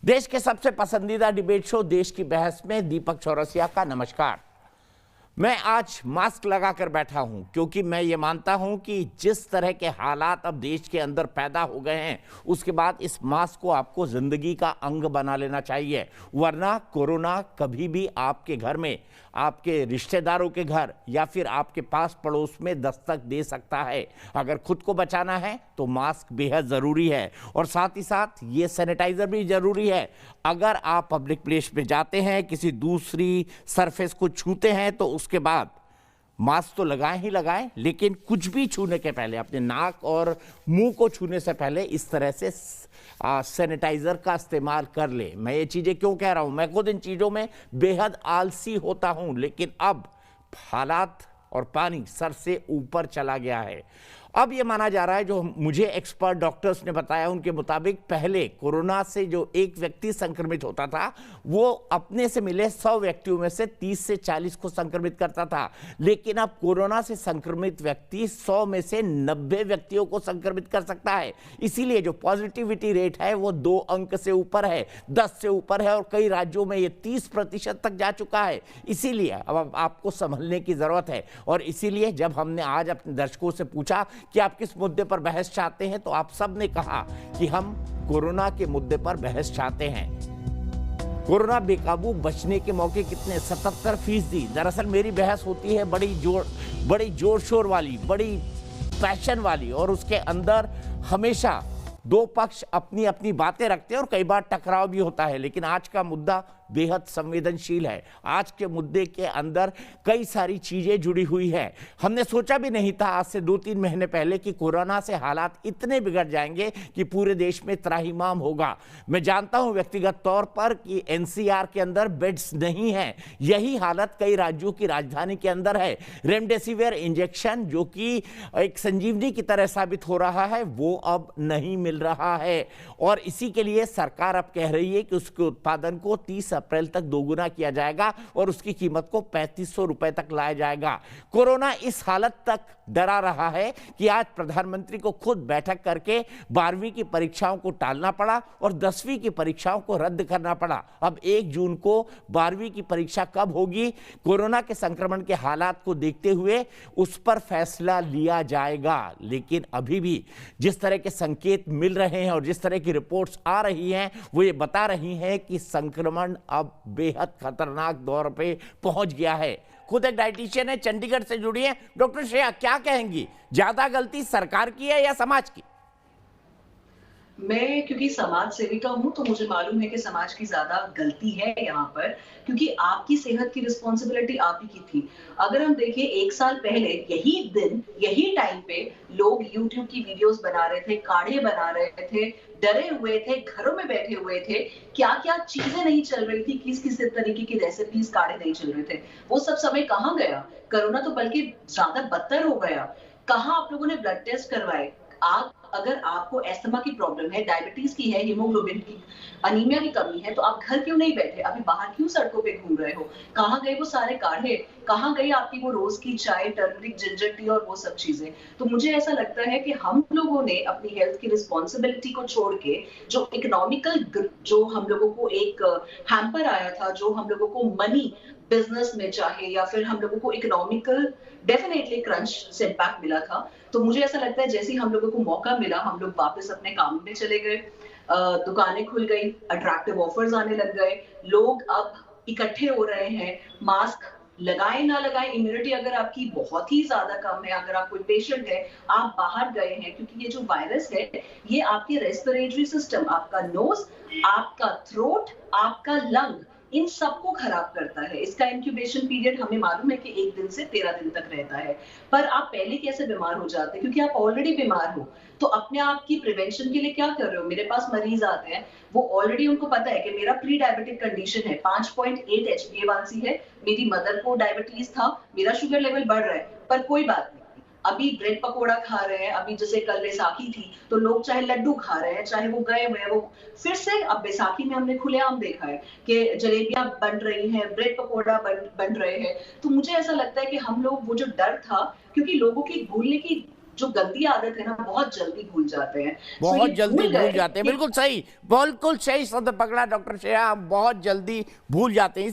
देश के सबसे पसंदीदा डिबेट शो देश की बहस में दीपक चौरसिया का नमस्कार। मैं आज मास्क लगाकर बैठा हूं क्योंकि मैं ये मानता हूं कि जिस तरह के हालात अब देश के अंदर पैदा हो गए हैं उसके बाद इस मास्क को आपको जिंदगी का अंग बना लेना चाहिए, वरना कोरोना कभी भी आपके घर में, आपके रिश्तेदारों के घर या फिर आपके पास पड़ोस में दस्तक दे सकता है। अगर खुद को बचाना है तो मास्क बेहद ज़रूरी है और साथ ही साथ ये सैनिटाइज़र भी ज़रूरी है। अगर आप पब्लिक प्लेस में जाते हैं, किसी दूसरी सरफेस को छूते हैं तो उसके बाद मास्क तो लगाएं ही लगाएं, लेकिन कुछ भी छूने के पहले, अपने नाक और मुंह को छूने से पहले इस तरह से सैनिटाइजर का इस्तेमाल कर ले। मैं ये चीज़ें क्यों कह रहा हूं? मैं खुद इन चीज़ों में बेहद आलसी होता हूं, लेकिन अब हालात और पानी सर से ऊपर चला गया है। अब ये माना जा रहा है, जो मुझे एक्सपर्ट डॉक्टर्स ने बताया उनके मुताबिक, पहले कोरोना से जो एक व्यक्ति संक्रमित होता था वो अपने से मिले 100 व्यक्तियों में से 30 से 40 को संक्रमित करता था, लेकिन अब कोरोना से संक्रमित व्यक्ति 100 में से 90 व्यक्तियों को संक्रमित कर सकता है। इसीलिए जो पॉजिटिविटी रेट है वो 2 अंक से ऊपर है, 10 से ऊपर है और कई राज्यों में ये 30% तक जा चुका है। इसीलिए अब आपको संभलने की जरूरत है और इसीलिए जब हमने आज अपने दर्शकों से पूछा कि आप किस मुद्दे पर बहस चाहते हैं तो आप सब ने कहा कि हम कोरोना के मुद्दे पर बहस चाहते हैं। कोरोना बेकाबू बचने के मौके कितने? 77%। दरअसल मेरी बहस होती है बड़ी जोर शोर वाली, बड़ी पैशन वाली, और उसके अंदर हमेशा 2 पक्ष अपनी अपनी बातें रखते हैं और कई बार टकराव भी होता है। लेकिन आज का मुद्दा बेहद संवेदनशील है। आज के मुद्दे के अंदर कई सारी चीजें जुड़ी हुई है। हमने सोचा भी नहीं था आज से 2-3 महीने पहले कि कोरोना से हालात इतने बिगड़ जाएंगे कि पूरे देश में त्राहिमाम होगा। मैं जानता हूं व्यक्तिगत तौर पर कि एनसीआर के अंदर बेड्स नहीं है। यही हालत कई राज्यों की राजधानी के अंदर है। रेमडेसिविर इंजेक्शन जो कि एक संजीवनी की तरह साबित हो रहा है वो अब नहीं मिल रहा है और इसी के लिए सरकार अब कह रही है कि उसके उत्पादन को 30 अप्रैल तक दोगुना किया जाएगा और उसकी कीमत को 3500 रुपए तक लाया जाएगा। कोरोना इस हालत तक डरा रहा है कि आज प्रधानमंत्री को खुद बैठक करके 12वीं की परीक्षाओं को टालना पड़ा और 10वीं की परीक्षाओं को रद्द करना पड़ा। अब 1 जून को 12वीं की परीक्षा कब होगी, कोरोना के संक्रमण के हालात को देखते हुए उस पर फैसला लिया जाएगा। लेकिन अभी भी जिस तरह के संकेत मिल रहे हैं और जिस तरह की रिपोर्ट्स आ रही हैं वो ये बता रही हैं कि संक्रमण अब बेहद खतरनाक दौर पे पहुंच गया है। खुद एक डाइटिशियन है, चंडीगढ़ से जुड़ी है। डॉक्टर श्रेया, क्या कहेंगी, ज्यादा गलती सरकार की है या समाज की? मैं क्योंकि समाज सेविका हूं तो मुझे मालूम है कि समाज की ज्यादा गलती है यहाँ पर, क्योंकि आपकी सेहत की रिस्पॉन्सिबिलिटी आप ही की थी। अगर हम देखें 1 साल पहले यही दिन यही टाइम पे लोग YouTube की वीडियोस बना रहे थे, काढ़े बना रहे थे, डरे हुए थे, घरों में बैठे हुए थे, क्या क्या चीजें नहीं चल रही थी, किस किस तरीके की रेसिपीज, काढ़े नहीं चल रहे थे। वो सब समय कहाँ गया? कोरोना तो बल्कि ज्यादा बदतर हो गया। कहाँ आप लोगों ने ब्लड टेस्ट करवाए? अगर आपको एस्थमा की प्रॉब्लम है, डायबिटीज की है, हीमोग्लोबिन की, अनीमिया की कमी है, तो आप घर क्यों नहीं बैठे? अभी बाहर क्यों सड़कों पे घूम रहे हो? कहाँ गए वो सारे काढ़े? कहाँ गई आपकी वो रोज की चाय, टर्मरिक, जिंजर टी और वो सब चीजें? तो मुझे ऐसा लगता है कि हम लोगों ने अपनी हेल्थ की रिस्पॉन्सिबिलिटी को छोड़ के जो इकोनॉमिकल, जो हम लोगों को एक हैम्पर आया था, जो हम लोगों को मनी बिजनेस में चाहे या फिर हम लोगों को इकोनॉमिकल डेफिनेटली क्रंच से इम्पैक्ट मिला था, तो मुझे ऐसा लगता है जैसे ही हम लोगों को मौका मिला हम लोग वापस अपने काम में चले गए। दुकानें खुल गई, अट्रैक्टिव ऑफर्स आने लग गए, लोग अब इकट्ठे हो रहे हैं। मास्क लगाए ना लगाए, इम्यूनिटी अगर आपकी बहुत ही ज्यादा कम है, अगर आप कोई पेशेंट है, आप बाहर गए हैं, क्योंकि ये जो वायरस है ये आपके रेस्पिरेटरी सिस्टम, आपका नोज, आपका थ्रोट, आपका लंग, इन सबको खराब करता है। इसका इंक्यूबेशन पीरियड हमें मालूम है कि 1 दिन से 13 दिन तक रहता है। पर आप पहले कैसे बीमार हो जाते हैं? क्योंकि आप ऑलरेडी बीमार हो, तो अपने आप की प्रिवेंशन के लिए क्या कर रहे हो? मेरे पास मरीज आते हैं, वो ऑलरेडी उनको पता है कि मेरा प्री डायबिटिक कंडीशन है, 5.8 HbA1c है, मेरी मदर को डायबिटीज था, मेरा शुगर लेवल बढ़ रहा है, पर कोई बात नहीं। अभी ब्रेड पकोड़ा खा रहे हैं, अभी जैसे कल बैसाखी थी तो लोग चाहे लड्डू खा रहे हैं, चाहे वो गए हुए हैं, वो फिर से अब बैसाखी में हमने खुलेआम देखा है कि जलेबियां बन रही हैं, ब्रेड पकोड़ा बन रहे हैं। तो मुझे ऐसा लगता है कि हम लोग वो जो डर था, क्योंकि लोगों की भूलने की जो गंदी आदत है ना बहुत जल्दी भूल जाते हैं। बहुत ये जल्दी भूल गए जाते हैं। कि बिल्कुल सही शब्द पकड़ा डॉक्टर श्रेया, बहुत जल्दी भूल जाते हैं।